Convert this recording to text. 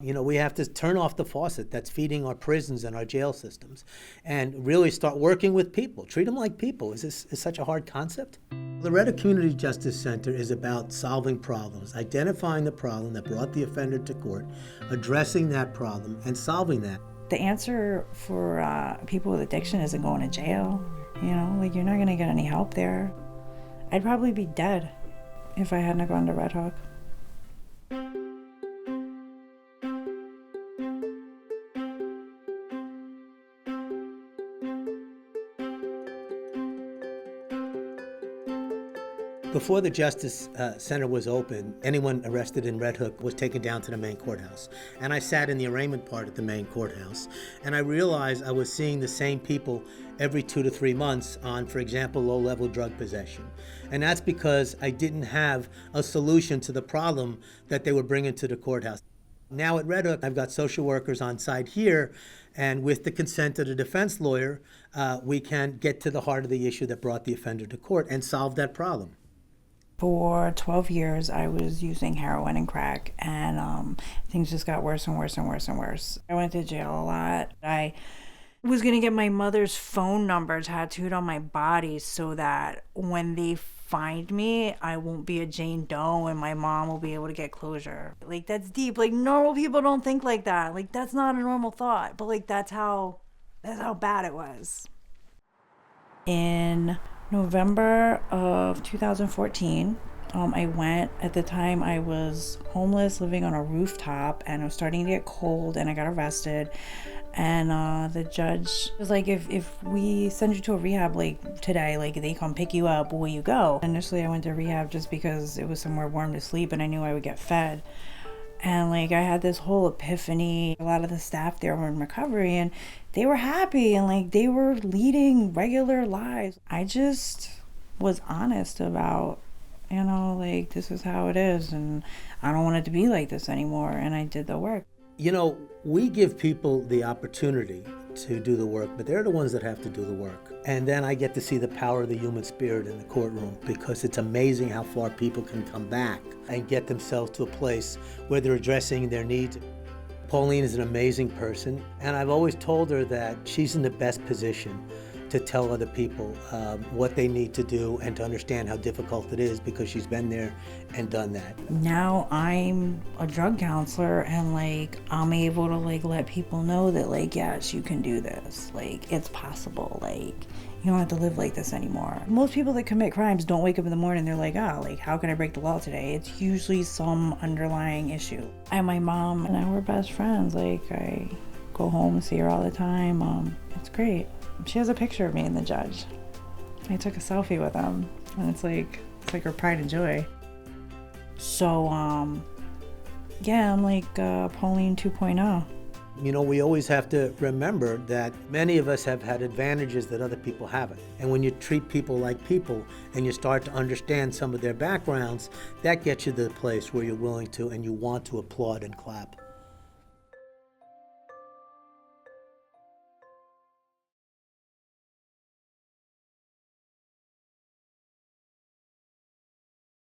You know, we have to turn off the faucet that's feeding our prisons and our jail systems and really start working with people. Treat them like people. Is such a hard concept? The Red Hook Community Justice Center is about solving problems, identifying the problem that brought the offender to court, addressing that problem, and solving that. The answer for people with addiction isn't going to jail. You know, like, you're not going to get any help there. I'd probably be dead if I hadn't gone to Red Hook. Before the Justice Center was open, anyone arrested in Red Hook was taken down to the main courthouse. And I sat in the arraignment part at the main courthouse. And I realized I was seeing the same people every 2 to 3 months on, for example, low-level drug possession. And that's because I didn't have a solution to the problem that they were bringing to the courthouse. Now at Red Hook, I've got social workers on site here, and with the consent of the defense lawyer, we can get to the heart of the issue that brought the offender to court and solve that problem. For 12 years, I was using heroin and crack, and things just got worse and worse and worse and worse. I went to jail a lot. I was going to get my mother's phone number tattooed on my body so that when they find me, I won't be a Jane Doe and my mom will be able to get closure. Like, that's deep. Like, normal people don't think like that. Like, that's not a normal thought, but like, that's how bad it was. In November of 2014, at the time I was homeless, living on a rooftop, and it was starting to get cold, and I got arrested. And the judge was like, if we send you to a rehab, like, today, like, they come pick you up, will you go? Initially, I went to rehab just because it was somewhere warm to sleep, and I knew I would get fed. And like, I had this whole epiphany. A lot of the staff there were in recovery, and they were happy, and like, they were leading regular lives. I just was honest about, you know, like, this is how it is, and I don't want it to be like this anymore. And I did the work. You know, we give people the opportunity to do the work, but they're the ones that have to do the work. And then I get to see the power of the human spirit in the courtroom, because it's amazing how far people can come back and get themselves to a place where they're addressing their needs. Pauline is an amazing person, and I've always told her that she's in the best position to tell other people what they need to do and to understand how difficult it is, because she's been there and done that. Now I'm a drug counselor, and like, I'm able to like let people know that, like, yes, you can do this. Like, it's possible. Like, you don't have to live like this anymore. Most people that commit crimes don't wake up in the morning, they're like, oh, like, how can I break the law today? It's usually some underlying issue. And my mom and I were best friends. Like, I go home and see her all the time. It's great. She has a picture of me and the judge. I took a selfie with him, and it's like her pride and joy. So, yeah, I'm like Pauline 2.0. You know, we always have to remember that many of us have had advantages that other people haven't. And when you treat people like people and you start to understand some of their backgrounds, that gets you to the place where you're willing to and you want to applaud and clap.